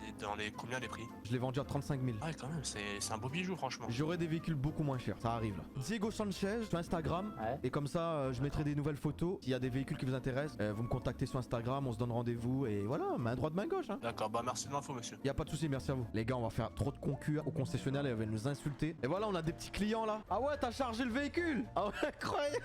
C'est dans les combien les prix? Je l'ai vendu à 35 000. Ouais, quand même, c'est un beau bijou, franchement. J'aurai des véhicules beaucoup moins chers, ça arrive là. Diego Sanchez sur Instagram. Ouais. Et comme ça, je mettrai des nouvelles photos. S'il y a des véhicules qui vous intéressent, vous me contactez sur Instagram, on se donne rendez-vous. Et voilà, main droite, main gauche. Hein. D'accord, bah merci de l'info, monsieur. Y a pas de souci, merci à vous. Les gars, on va faire trop de concurs au concessionnaire, ils vont nous insulter. Et voilà, on a des petits clients là. Ah ouais, t'as chargé le véhicule. Ah ouais, incroyable.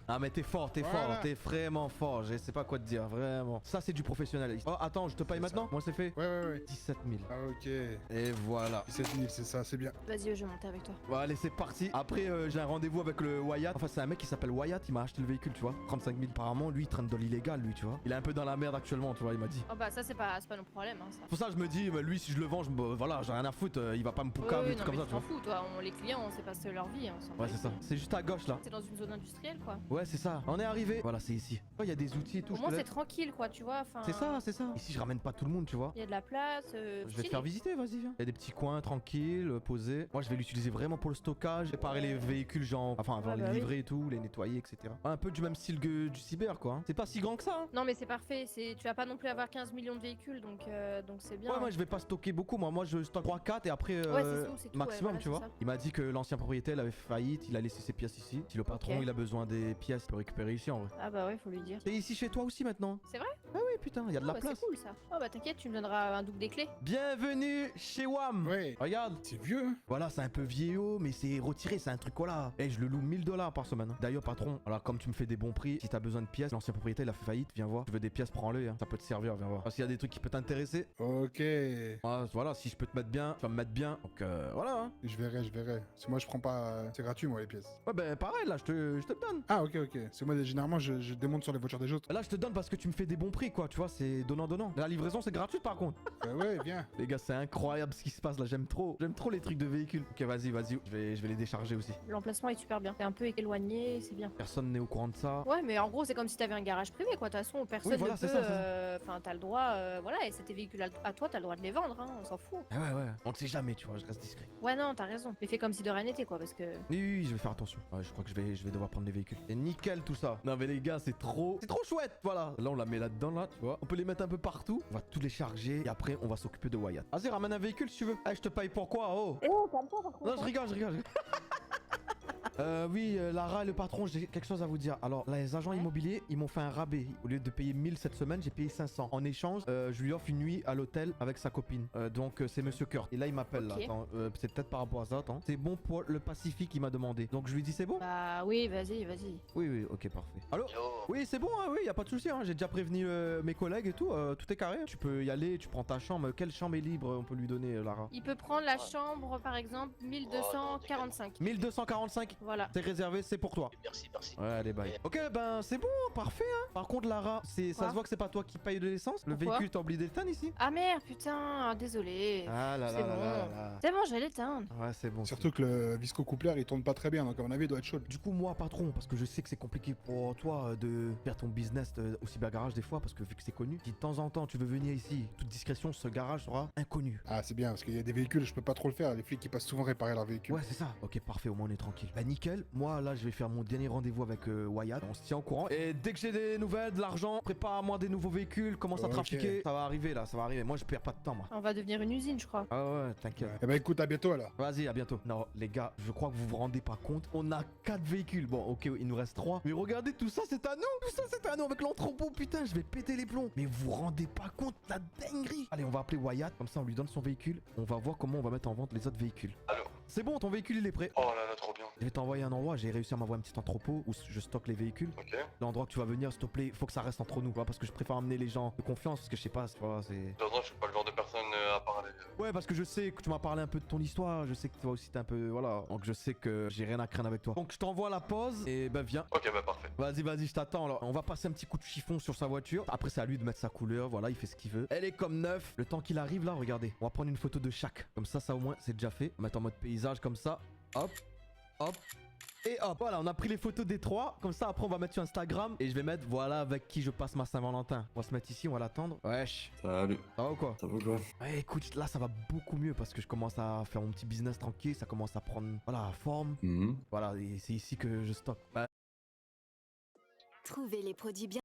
Ah mais t'es fort, Voilà. t'es vraiment fort. Je sais pas quoi te dire, vraiment. Ça c'est du professionnel. Oh attends, je te paye maintenant. Moi c'est fait. Ouais. 17 000. Ah, ok. Et voilà. 17 000, c'est ça, c'est bien. Vas-y, je vais monter avec toi. Bon allez, c'est parti. Après j'ai un rendez-vous avec le Wyatt. Enfin c'est un mec qui s'appelle Wyatt, il m'a acheté le véhicule, tu vois. 35 000 apparemment, lui il traîne dans l'illégal, lui, tu vois. Il est un peu dans la merde actuellement, tu vois, il m'a dit. Oh bah ça c'est pas nos problèmes hein, ça. Pour ça je me dis, bah, lui si je le vends, voilà, j'ai rien à foutre, il va pas me poucave Oui, et tout non, comme mais ça, tu tu vois. t'en fous toi, les clients on sait pas c'est leur vie, hein, on s'en bat Ouais les c'est ça. couilles. C'est juste à gauche là. C'est dans une zone industrielle quoi. Ouais c'est ça. On est arrivé. Voilà, c'est ici. Oh, il y a des outils et tout. Au je moins te c'est laisse. tranquille quoi, tu vois. Enfin, C'est ça, c'est ça. Ici je ramène pas tout le monde, tu vois. il y a de la place. Je vais te faire visiter, vas-y, viens. Il y a des petits coins tranquilles, posés. Moi, je vais l'utiliser vraiment pour le stockage, réparer les véhicules, genre, enfin, Ah les bah oui. livrer et tout, les nettoyer, etc. Un peu du même style que du cyber, quoi. Hein. C'est pas si grand que ça. Hein. Non mais c'est parfait, tu vas pas non plus avoir 15 millions de véhicules donc c'est bien. Ouais, moi, je vais pas stocker beaucoup. Moi, je stocke 3-4 et après, Ouais, c'est tout, maximum, ouais, tu voilà, vois. c'est ça. Il m'a dit que l'ancien propriétaire avait faillite, il a laissé ses pièces ici. Si le patron, Ok. il a besoin des pièces, il peut récupérer ici, en vrai. Ah bah ouais, faut lui dire. T'es ici chez toi aussi maintenant? C'est vrai? Ah oui, putain, il y a de Oh, la bah, place. c'est cool ça. Oh bah t'inquiète, tu me donneras un double des clés. Bienvenue chez WAM. Ouais. Regarde. C'est vieux, hein. Voilà, c'est un peu vieillot, mais c'est retiré, c'est un truc, voilà. Et je le loue 1000 $ par semaine. Hein. D'ailleurs, patron, alors comme tu me fais des bons prix, si t'as besoin de pièces, l'ancien propriétaire il a fait faillite, viens voir. Tu veux des pièces, prends-le, hein. Ça peut te servir, viens voir. Parce qu'il y a des trucs qui peuvent t'intéresser. Ok. Voilà, si je peux te mettre bien, tu vas me mettre bien. Donc voilà. Hein. Je verrai. Parce que moi, je prends pas. C'est gratuit, moi, les pièces. Ouais, ben pareil, là, je te le donne. Ah, ok. C'est moi, généralement, je démonte sur les voitures des autres. Là, je te donne parce que tu me fais des bons prix, quoi. Tu vois, c'est donnant-donnant. La livraison, c'est gratuite par contre. Ouais, viens. Les gars, c'est incroyable ce qui se passe là. J'aime trop les trucs de véhicules. Ok, vas-y. Je vais les décharger aussi. L'emplacement est super bien. T'es un peu éloigné, c'est bien. Personne n'est au courant de ça. Ouais, mais en gros, c'est comme si t'avais un garage privé, quoi. De toute façon, personne Oui, voilà, ne c'est peut. ça, c'est ça. Enfin, t'as le droit. Voilà, et c'est tes véhicules à toi, t'as le droit de les vendre, hein. On s'en fout. Ah ouais. On ne sait jamais, tu vois. Je reste discret. Ouais, non, t'as raison. Mais fais comme si de rien n'était, quoi, parce que. Oui, je vais faire attention. Ouais, je crois que je vais devoir prendre les véhicules. C'est nickel tout ça. Non mais les gars, c'est trop chouette. Voilà. Là, on la met là-dedans, là, tu vois. On peut les mettre un peu partout. On va tous les charger et après, on va s'occuper de Wyatt. Vas-y, ramène un véhicule si tu veux. Eh, je te paye pour quoi? Oh. Oh, calme-toi, par contre. Non, je rigole. Oui, Lara et le patron, j'ai quelque chose à vous dire. Alors, là, les agents immobiliers, ils m'ont fait un rabais. Au lieu de payer 1000 cette semaine, j'ai payé 500. En échange, je lui offre une nuit à l'hôtel avec sa copine. Donc, c'est Monsieur Kurt. Et là, il m'appelle, Ok. là. Attends, c'est peut-être par rapport à ça, attends. C'est bon pour le Pacifique, il m'a demandé. Donc, je lui dis, c'est bon? Bah oui, vas-y. Oui, ok, parfait. Allô? Oui, c'est bon, hein, oui, y a pas de souci. Hein. J'ai déjà prévenu mes collègues et tout. Tout est carré. Tu peux y aller, tu prends ta chambre. Quelle chambre est libre, on peut lui donner, Lara? Il peut prendre la chambre, par exemple, 1245. 1245. Voilà. C'est réservé, c'est pour toi. Merci. Ouais, allez, bye. Ok, ben c'est bon, parfait. Hein. Par contre, Lara, ça Quoi se voit que c'est pas toi qui paye de l'essence. Le Pourquoi véhicule, t'as oublié d'éteindre ici? Ah merde, putain, désolé. Ah là C'est là là bon. là là. C'est bon, je vais l'éteindre. Ouais, c'est bon. Surtout que le Visco Coupler, il tourne pas très bien, donc à mon avis, il doit être chaud. Du coup, moi, patron, parce que je sais que c'est compliqué pour toi de faire ton business au cybergarage des fois, parce que vu que c'est connu, si de temps en temps tu veux venir ici, toute discrétion, ce garage sera inconnu. Ah, c'est bien, parce qu'il y a des véhicules, je peux pas trop le faire. Les flics, ils passent souvent réparer leurs véhicules. Ouais, c'est ça. Ok, parfait, au moins on est tranquille. Bah, nickel. Moi, là, je vais faire mon dernier rendez-vous avec Wyatt. On se tient au courant. Et dès que j'ai des nouvelles, de l'argent, prépare-moi des nouveaux véhicules, commence à Ok. trafiquer. Ça va arriver là, ça va arriver. Moi, je perds pas de temps, moi. On va devenir une usine, je crois. Ah ouais, t'inquiète. Eh ben écoute, à bientôt alors. Vas-y, à bientôt. Non, les gars, je crois que vous vous rendez pas compte. On a 4 véhicules. Bon, ok, il nous reste 3. Mais regardez, tout ça, c'est à nous. Tout ça, c'est à nous avec l'entrepôt. Putain, je vais péter les plombs. Mais vous vous rendez pas compte la dinguerie. Allez, on va appeler Wyatt. Comme ça, on lui donne son véhicule. On va voir comment on va mettre en vente les autres véhicules. Allô? C'est bon, ton véhicule, il est prêt. Oh là là, trop bien. Je vais t'envoyer un endroit. J'ai réussi à m'envoyer un petit entrepôt où je stocke les véhicules. Ok. L'endroit que tu vas venir, s'il te plaît, faut que ça reste entre nous. Tu vois, parce que je préfère amener les gens de confiance. Parce que je sais pas, tu vois, c'est. J'entends, je suis pas le genre de personne à parler. Ouais, parce que je sais que tu m'as parlé un peu de ton histoire. Je sais que toi aussi t'es un peu. Voilà. Donc je sais que j'ai rien à craindre avec toi. Donc je t'envoie la pause et ben viens. Ok, bah parfait. Vas-y, je t'attends là. On va passer un petit coup de chiffon sur sa voiture. Après, c'est à lui de mettre sa couleur. Voilà, il fait ce qu'il veut. Elle est comme neuf. Le temps qu'il arrive là, regardez. On va prendre une photo de chaque. Comme ça au moins, c'est déjà fait. On va mettre en mode paysage comme ça. Hop, hop. Et hop, voilà, on a pris les photos des 3. Comme ça, après, on va mettre sur Instagram. Et je vais mettre, voilà, avec qui je passe ma Saint-Valentin. On va se mettre ici, on va l'attendre. Wesh. Salut, Ça va ou quoi? ça va quoi? Ouais, écoute, là, ça va beaucoup mieux parce que je commence à faire mon petit business tranquille. Ça commence à prendre, voilà, forme. Voilà, et c'est ici que je stocke. Trouvez les produits bien